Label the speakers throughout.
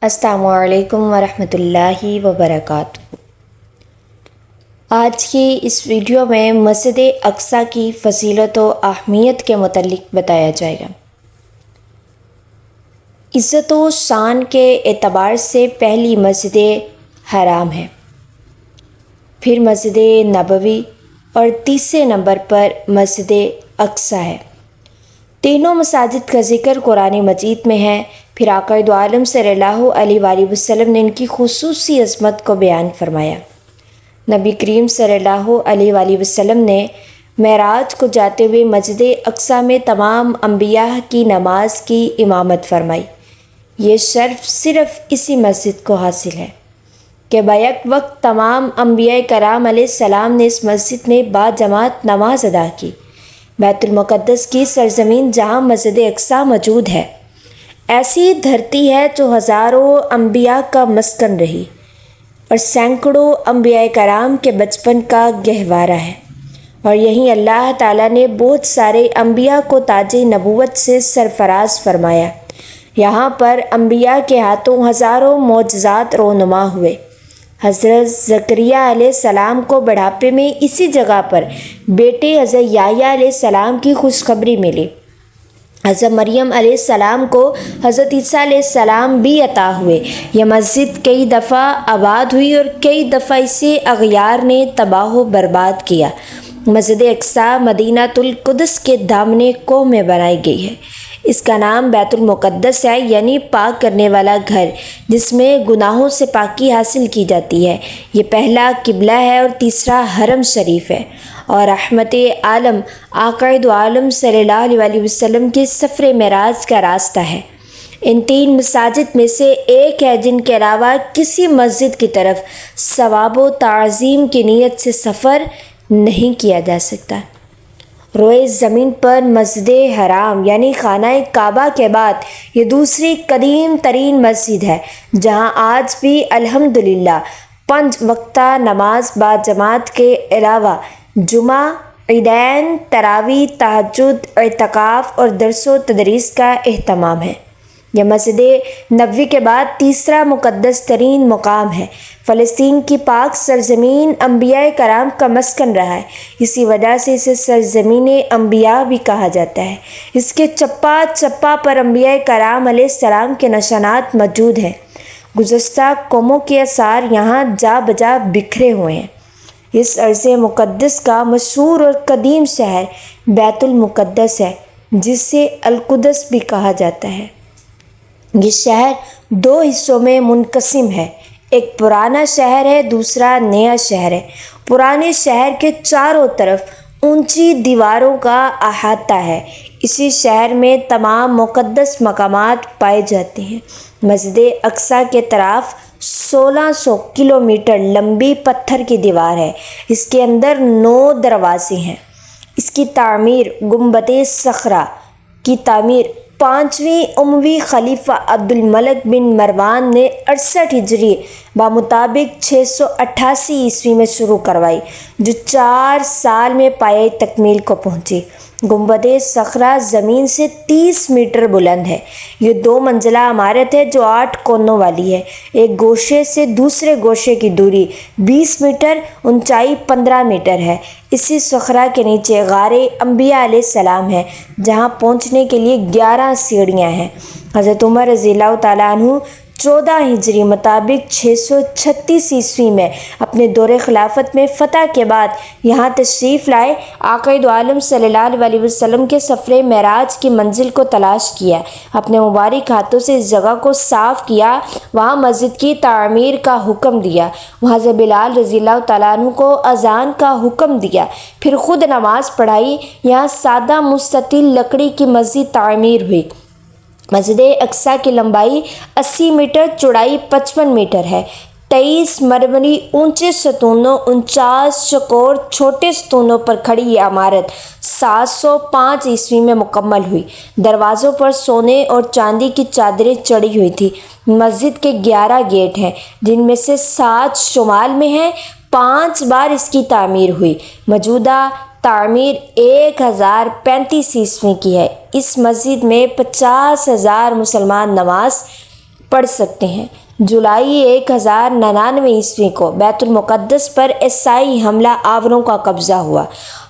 Speaker 1: السلام علیکم ورحمۃ اللہ وبرکاتہ۔ آج کی اس ویڈیو میں مسجد اقصیٰ کی فضیلت و اہمیت کے متعلق بتایا جائے گا۔ عزت و شان کے اعتبار سے پہلی مسجد حرام ہے، پھر مسجد نبوی اور تیسرے نمبر پر مسجد اقصیٰ ہے۔ تینوں مساجد کا ذکر قرآن مجید میں ہے۔ پھر آقا دو عالم صلی اللہ علیہ وآلہ وسلم نے ان کی خصوصی عظمت کو بیان فرمایا۔ نبی کریم صلی اللہ علیہ وآلہ وسلم نے معراج کو جاتے ہوئے مسجد اقصیٰ میں تمام انبیاء کی نماز کی امامت فرمائی۔ یہ شرف صرف اسی مسجد کو حاصل ہے کہ بیک وقت تمام انبیاء کرام علیہ السلام نے اس مسجد میں باجماعت نماز ادا کی۔ بیت المقدس کی سرزمین جہاں مسجد اقصیٰ موجود ہے، ایسی دھرتی ہے جو ہزاروں انبیاء کا مسکن رہی اور سینکڑوں انبیاء کرام کے بچپن کا گہوارہ ہے، اور یہیں اللہ تعالیٰ نے بہت سارے انبیاء کو تاج نبوت سے سرفراز فرمایا۔ یہاں پر انبیاء کے ہاتھوں ہزاروں معجزات رونما ہوئے۔ حضرت زکریہ علیہ السلام کو بڑھاپے میں اسی جگہ پر بیٹے حضرت یحییٰ علیہ السلام کی خوشخبری ملی۔ حضرت مریم علیہ السلام کو حضرت عیسیٰ علیہ السلام بھی عطا ہوئے۔ یہ مسجد کئی دفعہ آباد ہوئی اور کئی دفعہ اسے اغیار نے تباہ و برباد کیا۔ مسجد اقصیٰ مدینہ القدس کے دامن کوہ میں بنائی گئی ہے۔ اس کا نام بیت المقدس ہے، یعنی پاک کرنے والا گھر، جس میں گناہوں سے پاکی حاصل کی جاتی ہے۔ یہ پہلا قبلہ ہے اور تیسرا حرم شریف ہے، اور رحمت عالم آقا دو عالم صلی اللہ علیہ وآلہ وسلم کے سفر معراج کا راستہ ہے۔ ان تین مساجد میں سے ایک ہے جن کے علاوہ کسی مسجد کی طرف ثواب و تعظیم کی نیت سے سفر نہیں کیا جا سکتا۔ روئے زمین پر مسجد حرام یعنی خانہ کعبہ کے بعد یہ دوسری قدیم ترین مسجد ہے، جہاں آج بھی الحمدللہ 5 وقتہ نماز باجماعت کے علاوہ جمعہ، عیدین، تراویح، تہجد، اعتکاف اور درس و تدریس کا اہتمام ہے۔ یہ مسجد نبوی کے بعد تیسرا مقدس ترین مقام ہے۔ فلسطین کی پاک سرزمین انبیاء کرام کا مسکن رہا ہے، اسی وجہ سے اسے سرزمین انبیاء بھی کہا جاتا ہے۔ اس کے چپا چپا پر انبیاء کرام علیہ السلام کے نشانات موجود ہیں۔ گزشتہ قوموں کے آثار یہاں جا بجا بکھرے ہوئے ہیں۔ اس ارض مقدس کا مشہور اور قدیم شہر بیت المقدس ہے، جسے القدس بھی کہا جاتا ہے۔ یہ شہر 2 حصوں میں منقسم ہے، ایک پرانا شہر ہے، دوسرا نیا شہر ہے۔ پرانے شہر کے چاروں طرف اونچی دیواروں کا احاطہ ہے۔ اسی شہر میں تمام مقدس مقامات پائے جاتے ہیں۔ مسجد اقصیٰ کے طرف 1600 کلومیٹر لمبی پتھر کی دیوار ہے۔ اس کے اندر 9 دروازے ہیں۔ اس کی تعمیر گنبد صخرہ کی تعمیر 5ویں اموی خلیفہ عبد الملک بن مروان نے 68 ہجری بمطابق 688 عیسوی میں شروع کروائی، جو 4 سال میں پایۂ تکمیل کو پہنچی۔ گنبد صخرہ زمین سے 30 میٹر بلند ہے۔ یہ 2 منزلہ عمارت ہے جو 8 کونوں والی ہے۔ ایک گوشے سے دوسرے گوشے کی دوری 20 میٹر، اونچائی 15 میٹر ہے۔ اسی صخرہ کے نیچے غار انبیاء علیہ السلام ہے، جہاں پہنچنے کے لیے 11 سیڑھیاں ہیں۔ حضرت عمر رضی اللہ تعالیٰ عنہ 14 ہجری مطابق 636 عیسوی میں اپنے دور خلافت میں فتح کے بعد یہاں تشریف لائے۔ آقا دو عالم صلی اللہ علیہ وسلم کے سفر معراج کی منزل کو تلاش کیا، اپنے مبارک ہاتھوں سے اس جگہ کو صاف کیا، وہاں مسجد کی تعمیر کا حکم دیا، وہاں حضرت بلال رضی اللہ تعالیٰ عنہ کو اذان کا حکم دیا، پھر خود نماز پڑھائی۔ یہاں سادہ مستطیل لکڑی کی مسجد تعمیر ہوئی۔ مسجد اقصیٰ کی لمبائی 80 میٹر، چوڑائی 55 میٹر ہے۔ 23 مرمری اونچے ستونوں، 49 چوکور چھوٹے ستونوں پر کھڑی یہ عمارت 705 عیسوی میں مکمل ہوئی۔ دروازوں پر سونے اور چاندی کی چادریں چڑھی ہوئی تھیں۔ مسجد کے 11 گیٹ ہیں، جن میں سے 7 شمال میں ہیں۔ 5 بار اس کی تعمیر ہوئی۔ موجودہ تعمیر 1035 عیسوی کی ہے۔ اس مسجد میں 50,000 مسلمان نماز پڑھ سکتے ہیں۔ جولائی 1099 کو بیت المقدس پر عیسائی حملہ آوروں کا قبضہ ہوا۔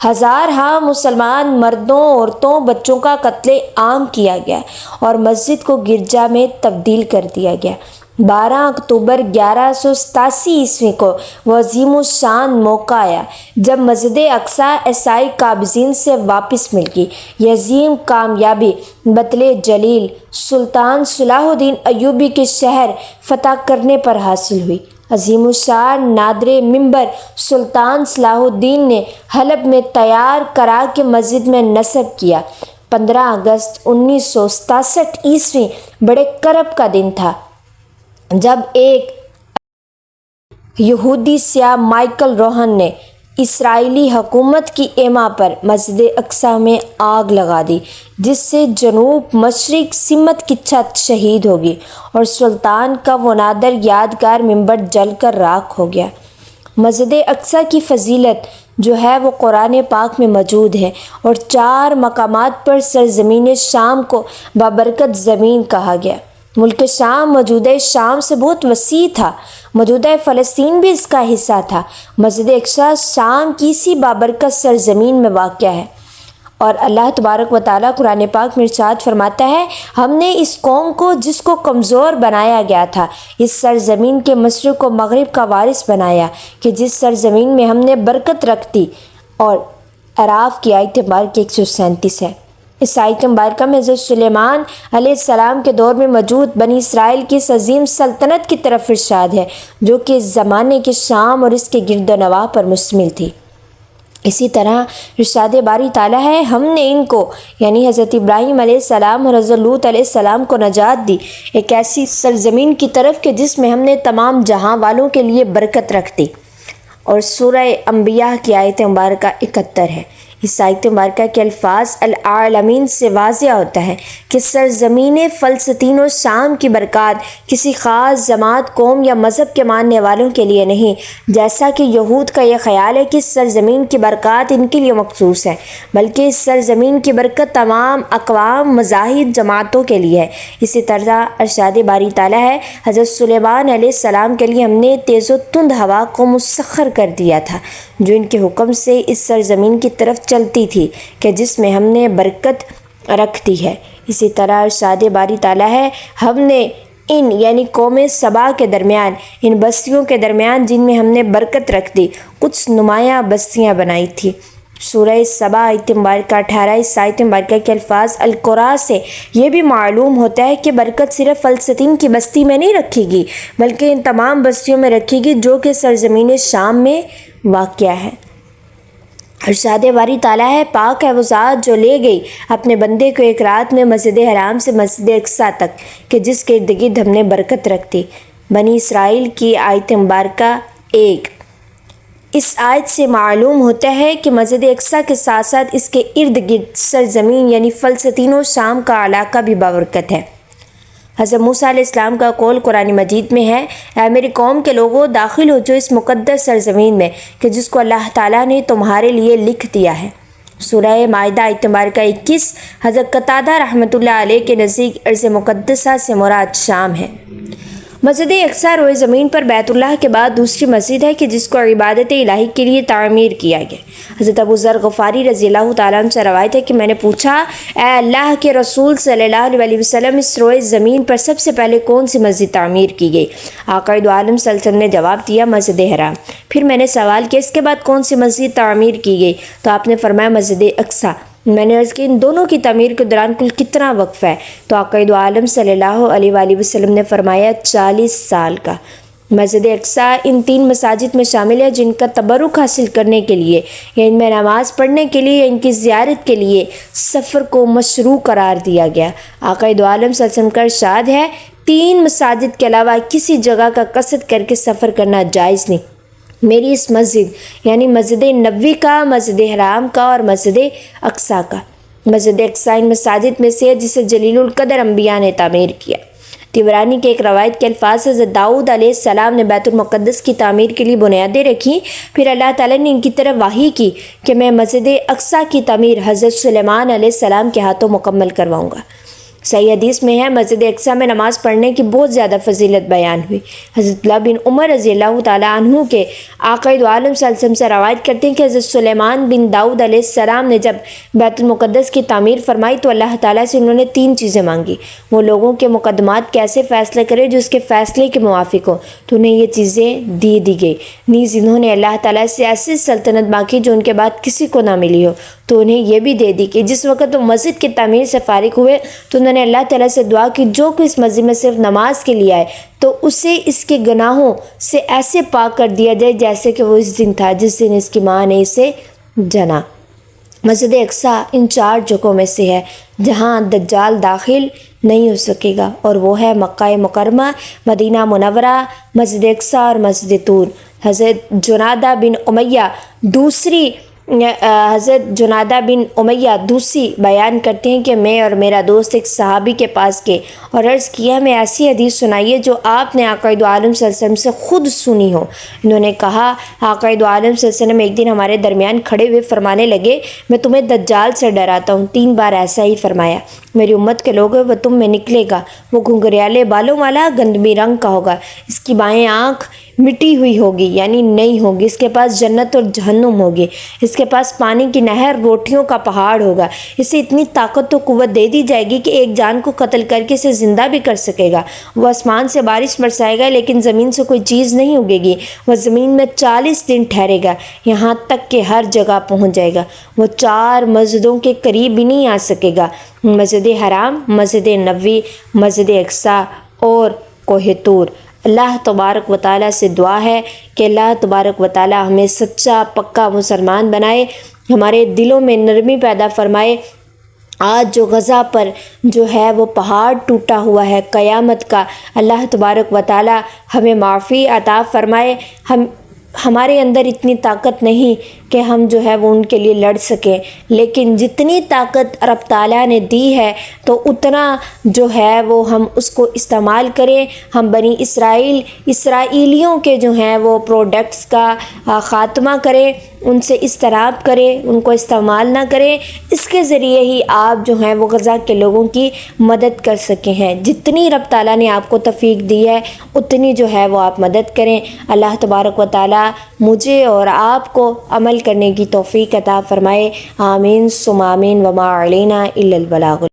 Speaker 1: ہزارہا مسلمان مردوں، عورتوں، بچوں کا قتل عام کیا گیا اور مسجد کو گرجا میں تبدیل کر دیا گیا۔ 12 اکتوبر 1187 کو وہ عظیم الشان موقع آیا جب مسجد اقصیٰ عیسائی قابضین سے واپس مل گئی۔ یہ عظیم کامیابی بطل جلیل سلطان صلاح الدین ایوبی کے شہر فتح کرنے پر حاصل ہوئی۔ عظیم الشان نادر منبر سلطان صلاح الدین نے حلب میں تیار کرا کے مسجد میں نصب کیا۔ 15 اگست 1967 بڑے کرب کا دن تھا جب ایک یہودی سیاح مائیکل روہن نے اسرائیلی حکومت کی ایما پر مسجد اقصیٰ میں آگ لگا دی، جس سے جنوب مشرق سمت کی چھت شہید ہوگی اور سلطان کا وہ نادر یادگار منبر جل کر راکھ ہو گیا۔ مسجد اقصیٰ کی فضیلت جو ہے وہ قرآن پاک میں موجود ہے اور 4 مقامات پر سرزمین شام کو بابرکت زمین کہا گیا۔ ملک شام موجودہ شام سے بہت وسیع تھا، موجودہ فلسطین بھی اس کا حصہ تھا۔ مسجد اقصیٰ شام کی اسی بابرکت سرزمین میں واقع ہے اور اللہ تبارک و تعالیٰ قرآن پاک میں ارشاد فرماتا ہے، ہم نے اس قوم کو جس کو کمزور بنایا گیا تھا اس سرزمین کے مشرق و مغرب کا وارث بنایا کہ جس سرزمین میں ہم نے برکت رکھ دی۔ اور اعراف کی آیت مبارکہ 137 ہے۔ اس آیت مبارکہ میں حضرت سلیمان علیہ السلام کے دور میں موجود بنی اسرائیل کی اس عظیم سلطنت کی طرف ارشاد ہے جو کہ اس زمانے کے شام اور اس کے گرد و نواح پر مشتمل تھی۔ اسی طرح ارشاد باری تعالیٰ ہے، ہم نے ان کو یعنی حضرت ابراہیم علیہ السلام اور حضرت لوط علیہ السلام کو نجات دی ایک ایسی سرزمین کی طرف کہ جس میں ہم نے تمام جہاں والوں کے لیے برکت رکھ دی۔ اور سورہ انبیاء کی آیت مبارکہ 71 ہے۔ اس آیت مبارکہ کے الفاظ العالمین سے واضح ہوتا ہے کہ سرزمین فلسطین و شام کی برکات کسی خاص جماعت، قوم یا مذہب کے ماننے والوں کے لیے نہیں، جیسا کہ یہود کا یہ خیال ہے کہ اس سرزمین کی برکات ان کے لیے مخصوص ہے، بلکہ اس سرزمین کی برکت تمام اقوام، مذاہب، جماعتوں کے لیے ہے۔ اسی طرح ارشاد باری تعالیٰ ہے، حضرت سلیمان علیہ السلام کے لیے ہم نے تیز و تند ہوا کو مسخر کر دیا تھا جو ان کے حکم سے اس سرزمین کی طرف چلتی تھی کہ جس میں ہم نے برکت رکھ دی ہے۔ اسی طرح ارشاد باری تعالیٰ ہے، ہم نے ان یعنی قوم سبا کے درمیان، ان بستیوں کے درمیان جن میں ہم نے برکت رکھ دی، کچھ نمایاں بستیاں بنائی تھی۔ سورہ سبا آیت مبارکہ 18 اس آیت مبارکہ کے الفاظ القرآن سے یہ بھی معلوم ہوتا ہے کہ برکت صرف فلسطین کی بستی میں نہیں رکھی گی بلکہ ان تمام بستیوں میں رکھی گی جو کہ سرزمین شام میں واقع ہے۔ ارشاد باری تعالیٰ ہے، پاک ہے وہ ذات جو لے گئی اپنے بندے کو ایک رات میں مسجد حرام سے مسجد اقصیٰ تک کہ جس کے ارد گرد ہم نے برکت رکھ دی۔ بنی اسرائیل کی آیت مبارکہ 1۔ اس آیت سے معلوم ہوتا ہے کہ مسجد اقصیٰ کے ساتھ ساتھ اس کے ارد گرد سرزمین یعنی فلسطین و شام کا علاقہ بھی بابرکت ہے۔ حضرت موسیٰ علیہ السلام کا قول قرآن مجید میں ہے، اے میری قوم کے لوگوں، داخل ہو جو اس مقدس سرزمین میں کہ جس کو اللہ تعالیٰ نے تمہارے لیے لکھ دیا ہے۔ سورہ مائدہ آیت مبارکہ 21۔ حضرت قتادہ رحمۃ اللہ علیہ کے نزدیک ارض مقدسہ سے مراد شام ہے۔ مسجد اقصیٰ روئے زمین پر بیت اللہ کے بعد دوسری مسجد ہے کہ جس کو عبادت الہی کے لیے تعمیر کیا گیا۔ حضرت ابو ذر غفاری رضی اللہ تعالیٰ عنہ سے روایت ہے کہ میں نے پوچھا، اے اللہ کے رسول صلی اللہ علیہ وسلم، اس روئے زمین پر سب سے پہلے کون سی مسجد تعمیر کی گئی؟ آقا دو عالم صلی اللہ علیہ وسلم نے جواب دیا، مسجد حرام۔ پھر میں نے سوال کیا، اس کے بعد کون سی مسجد تعمیر کی گئی؟ تو آپ نے فرمایا مسجد اقصیٰ۔ میں نے عرض کی ان دونوں کی تعمیر کے دوران کل کتنا وقفہ ہے؟ تو آقا دو عالم صلی اللہ علیہ وآلہ وسلم نے فرمایا 40 سال کا۔ مسجد اقصیٰ ان 3 مساجد میں شامل ہے جن کا تبرک حاصل کرنے کے لیے یا ان میں نماز پڑھنے کے لیے یا ان کی زیارت کے لیے سفر کو مشروع قرار دیا گیا۔ آقا دو عالم صلی اللہ علیہ وسلم کا ارشاد ہے، 3 مساجد کے علاوہ کسی جگہ کا قصد کر کے سفر کرنا جائز نہیں۔ میری اس مسجد یعنی مسجد نبوی کا، مسجد حرام کا اور مسجد اقصیٰ کا۔ مسجد اقصیٰ ان مساجد میں سے ہے جسے جلیل القدر انبیاء نے تعمیر کیا۔ طبرانی کے ایک روایت کے الفاظ، حضرت داؤد علیہ السلام نے بیت المقدس کی تعمیر کے لیے بنیادیں رکھی، پھر اللہ تعالیٰ نے ان کی طرف وحی کی کہ میں مسجد اقصیٰ کی تعمیر حضرت سلیمان علیہ السلام کے ہاتھوں مکمل کرواؤں گا۔ صحیح حدیث میں ہے مسجد اقصیٰ میں نماز پڑھنے کی بہت زیادہ فضیلت بیان ہوئی۔ حضرت عبداللہ بن عمر رضی اللہ تعالیٰ عنہ کے آقا دو عالم صلی اللہ علیہ وسلم سے روایت کرتے ہیں کہ حضرت سلیمان بن داؤد علیہ السلام نے جب بیت المقدس کی تعمیر فرمائی تو اللہ تعالیٰ سے انہوں نے 3 چیزیں مانگی۔ وہ لوگوں کے مقدمات کیسے فیصلے کرے جو اس کے فیصلے کے موافق ہو، تو انہیں یہ چیزیں دی گئی۔ نیز انہوں نے اللہ تعالیٰ سے ایسی سلطنت مانگی جو ان کے بعد کسی کو نہ ملی ہو، تو انہیں یہ بھی دے دی کہ جس وقت وہ مسجد کی تعمیر سے فارغ ہوئے تو انہوں نے اللہ تعالیٰ سے دعا کی جو کہ اس مسجد میں صرف نماز کے لیے آئے تو اسے اس کے گناہوں سے ایسے پاک کر دیا جائے جیسے کہ وہ اس دن تھا جس دن اس کی ماں نے اسے جنا۔ مسجد اقصیٰ ان 4 جگہوں میں سے ہے جہاں دجال داخل نہیں ہو سکے گا، اور وہ ہے مکہ مکرمہ، مدینہ منورہ، مسجد اقصیٰ اور مسجد طور۔ حضرت جنادہ بن امیہ دوسی بیان کرتے ہیں کہ میں اور میرا دوست ایک صحابی کے پاس گئے اور عرض کیا ہمیں ایسی حدیث سنائیے جو آپ نے آقا دو عالم صلی اللہ علیہ وسلم سے خود سنی ہو۔ انہوں نے کہا آقا دو عالم صلی اللہ علیہ وسلم ایک دن ہمارے درمیان کھڑے ہوئے فرمانے لگے میں تمہیں دجال سے ڈراتا ہوں۔ 3 بار ایسا ہی فرمایا۔ میری امت کے لوگ وہ تم میں نکلے گا، وہ گھنگریالے بالوں والا گندمی رنگ کا ہوگا، اس کی بائیں آنکھ مٹی ہوئی ہوگی یعنی نہیں ہوگی، اس کے پاس جنت اور جہنم ہوگی، اس کے پاس پانی کی نہر روٹیوں کا پہاڑ ہوگا، اسے اتنی طاقت و قوت دے دی جائے گی کہ ایک جان کو قتل کر کے اسے زندہ بھی کر سکے گا۔ وہ آسمان سے بارش برسائے گا لیکن زمین سے کوئی چیز نہیں اگے گی، وہ زمین میں 40 دن ٹھہرے گا یہاں تک کہ ہر جگہ پہنچ جائے گا۔ وہ 4 مسجدوں کے قریب بھی نہیں آ سکے گا، مسجد حرام، مسجد نبوی، مسجد اقصیٰ اور کوہ طور۔ اللہ تبارک و تعالیٰ سے دعا ہے کہ اللہ تبارک و تعالیٰ ہمیں سچا پکا مسلمان بنائے، ہمارے دلوں میں نرمی پیدا فرمائے۔ آج جو غزہ پر جو ہے وہ پہاڑ ٹوٹا ہوا ہے قیامت کا، اللہ تبارک و تعالیٰ ہمیں معافی عطا فرمائے۔ ہمارے اندر اتنی طاقت نہیں کہ ہم جو ہے وہ ان کے لیے لڑ سکیں، لیکن جتنی طاقت رب تعالیٰ نے دی ہے تو اتنا جو ہے وہ ہم اس کو استعمال کریں۔ ہم بنی اسرائیلیوں کے جو ہیں وہ پروڈکٹس کا خاتمہ کریں، ان سے اجتناب کریں، ان کو استعمال نہ کریں۔ اس کے ذریعے ہی آپ جو ہیں وہ غزہ کے لوگوں کی مدد کر سکے ہیں۔ جتنی رب تعالیٰ نے آپ کو توفیق دی ہے اتنی جو ہے وہ آپ مدد کریں۔ اللہ تبارک و تعالیٰ مجھے اور آپ کو عمل کرنے کی توفیق عطا فرمائے۔ آمین ثم آمین وما علینا الا البلاغ۔